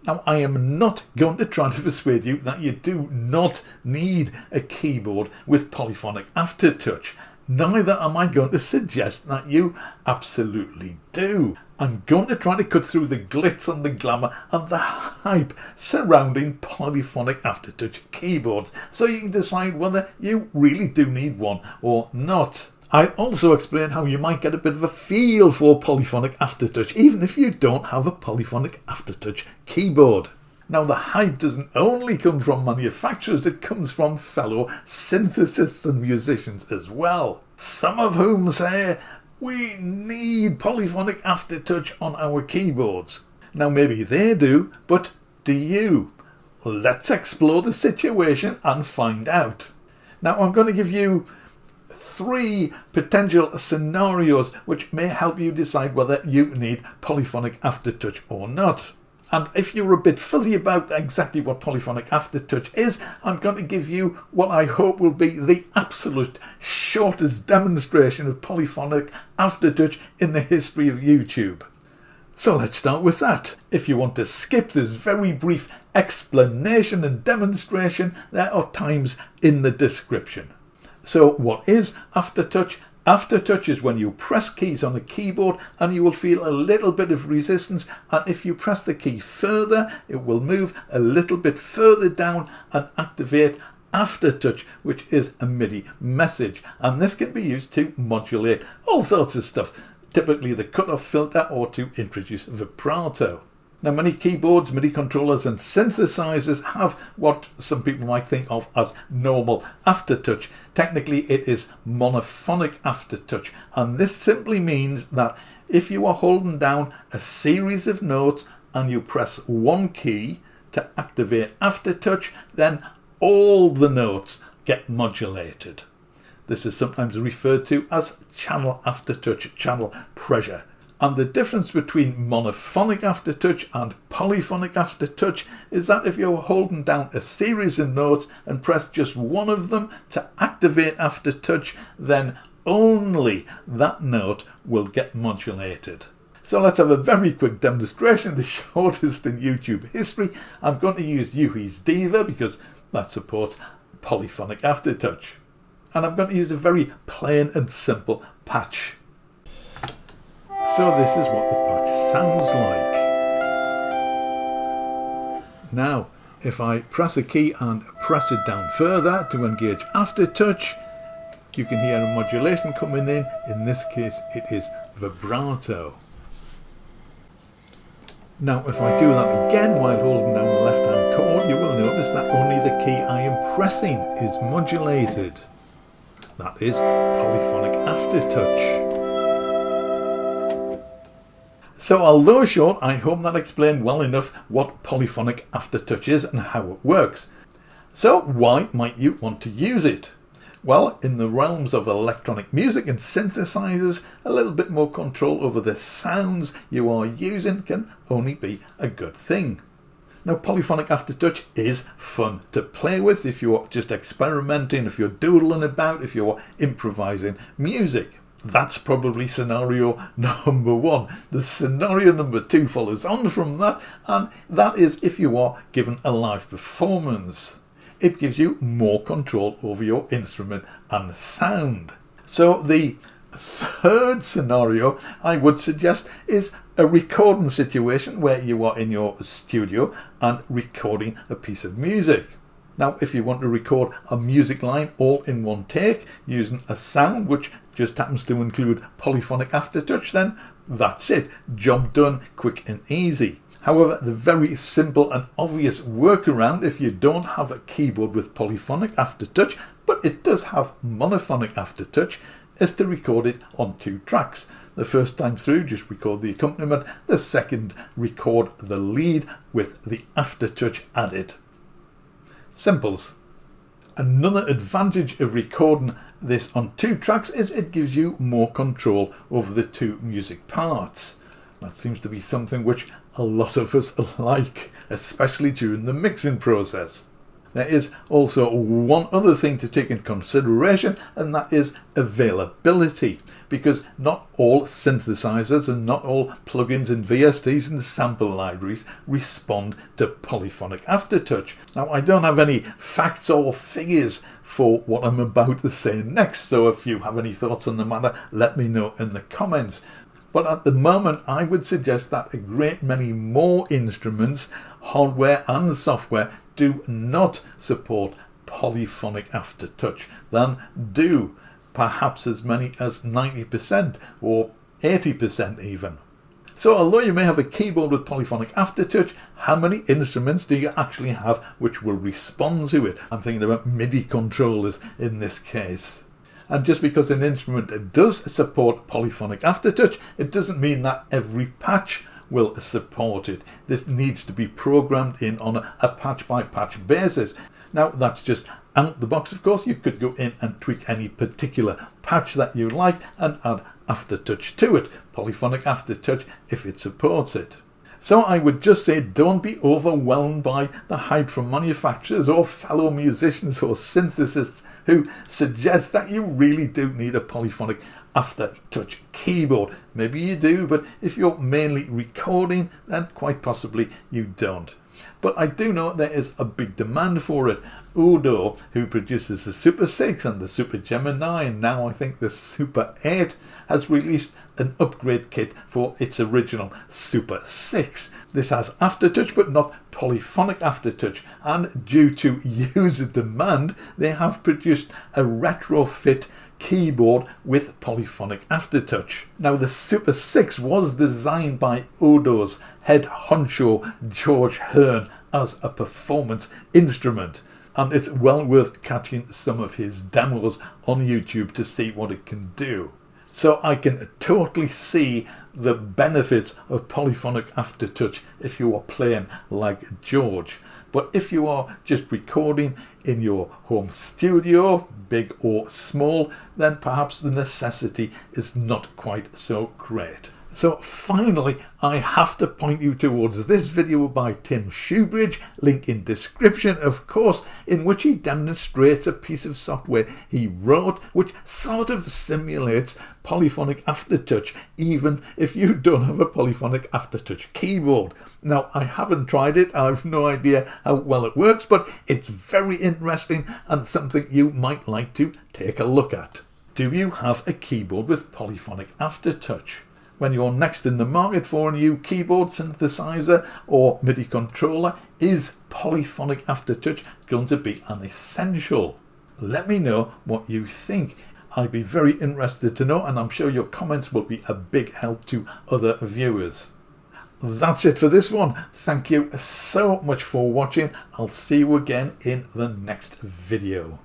Now, I am not going to try to persuade you that you do not need a keyboard with Polyphonic Aftertouch. Neither am I going to suggest that you absolutely do. I'm going to try to cut through the glitz and the glamour and the hype surrounding Polyphonic Aftertouch keyboards, so you can decide whether you really do need one or not. I also explain how you might get a bit of a feel for Polyphonic Aftertouch, even if you don't have a Polyphonic Aftertouch keyboard. Now, the hype doesn't only come from manufacturers, it comes from fellow synthesists and musicians as well. Some of whom say, we need Polyphonic Aftertouch on our keyboards. Now, maybe they do, but do you? Let's explore the situation and find out. Now, I'm going to give you 3 potential scenarios which may help you decide whether you need Polyphonic Aftertouch or not. And if you're a bit fuzzy about exactly what Polyphonic Aftertouch is, I'm going to give you what I hope will be the absolute shortest demonstration of Polyphonic Aftertouch in the history of YouTube. So let's start with that. If you want to skip this very brief explanation and demonstration, there are times in the description. So what is Aftertouch? Aftertouch is when you press keys on a keyboard and you will feel a little bit of resistance, and if you press the key further it will move a little bit further down and activate Aftertouch, which is a MIDI message, and this can be used to modulate all sorts of stuff, typically the cutoff filter, or to introduce vibrato. Now, many keyboards, MIDI controllers and synthesizers have what some people might think of as normal aftertouch. Technically, it is monophonic aftertouch, and this simply means that if you are holding down a series of notes and you press one key to activate aftertouch, then all the notes get modulated. This is sometimes referred to as channel aftertouch, channel pressure. And the difference between monophonic aftertouch and polyphonic aftertouch is that if you're holding down a series of notes and press just one of them to activate aftertouch, then only that note will get modulated. So let's have a very quick demonstration, the shortest in YouTube history. I'm going to use Yuhi's Diva because that supports polyphonic aftertouch. And I'm going to use a very plain and simple patch. So this is what the patch sounds like. Now, if I press a key and press it down further to engage aftertouch, you can hear a modulation coming in. In this case, it is vibrato. Now, if I do that again while holding down the left-hand chord, you will notice that only the key I am pressing is modulated. That is polyphonic aftertouch. So although short, I hope that explained well enough what polyphonic aftertouch is and how it works. So why might you want to use it? Well, in the realms of electronic music and synthesizers, a little bit more control over the sounds you are using can only be a good thing. Now, polyphonic aftertouch is fun to play with if you're just experimenting, if you're doodling about, if you're improvising music. That's probably scenario number 1. The scenario number 2 follows on from that, and that is if you are given a live performance. It gives you more control over your instrument and sound. So the third scenario I would suggest is a recording situation where you are in your studio and recording a piece of music. Now, if you want to record a music line all in one take using a sound which just happens to include polyphonic aftertouch, then that's it. Job done, quick and easy. However, the very simple and obvious workaround if you don't have a keyboard with polyphonic aftertouch, but it does have monophonic aftertouch, is to record it on 2 tracks. The first time through, just record the accompaniment. The second, record the lead with the aftertouch added. Simples. Another advantage of recording this on 2 tracks is it gives you more control over the 2 music parts. That seems to be something which a lot of us like, especially during the mixing process. There is also one other thing to take in consideration, and that is availability, because not all synthesizers and not all plugins and VSTs and sample libraries respond to Polyphonic Aftertouch. Now, I don't have any facts or figures for what I'm about to say next, so if you have any thoughts on the matter, let me know in the comments. But at the moment, I would suggest that a great many more instruments, hardware and software, do not support Polyphonic Aftertouch than do, perhaps as many as 90% or 80% even. So although you may have a keyboard with Polyphonic Aftertouch, how many instruments do you actually have which will respond to it? I'm thinking about MIDI controllers in this case. And just because an instrument does support Polyphonic Aftertouch, it doesn't mean that every patch will support it. This needs to be programmed in on a patch by patch basis. Now, that's just out the box. Of course, you could go in and tweak any particular patch that you like and add Aftertouch to it, Polyphonic Aftertouch, if it supports it. So I would just say, don't be overwhelmed by the hype from manufacturers or fellow musicians or synthesists who suggest that you really do need a Polyphonic Aftertouch keyboard. Maybe you do, but if you're mainly recording, then quite possibly you don't. But I do know there is a big demand for it. Udo, who produces the Super 6 and the Super Gemini, and now I think the Super 8, has released an upgrade kit for its original Super 6. This has Aftertouch but not Polyphonic Aftertouch, and due to user demand, they have produced a retrofit keyboard with Polyphonic Aftertouch. Now, the Super 6 was designed by Udo's head honcho George Hearn as a performance instrument, and it's well worth catching some of his demos on YouTube to see what it can do. So I can totally see the benefits of Polyphonic Aftertouch if you are playing like George. But if you are just recording in your home studio, big or small, then perhaps the necessity is not quite so great. So finally, I have to point you towards this video by Tim Shoebridge, link in description of course, in which he demonstrates a piece of software he wrote which sort of simulates Polyphonic Aftertouch, even if you don't have a Polyphonic Aftertouch keyboard. Now, I haven't tried it, I have no idea how well it works, but it's very interesting and something you might like to take a look at. Do you have a keyboard with Polyphonic Aftertouch? When you're next in the market for a new keyboard, synthesizer or MIDI controller, is Polyphonic Aftertouch going to be an essential? Let me know what you think. I'd be very interested to know, and I'm sure your comments will be a big help to other viewers. That's it for this one. Thank you so much for watching. I'll see you again in the next video.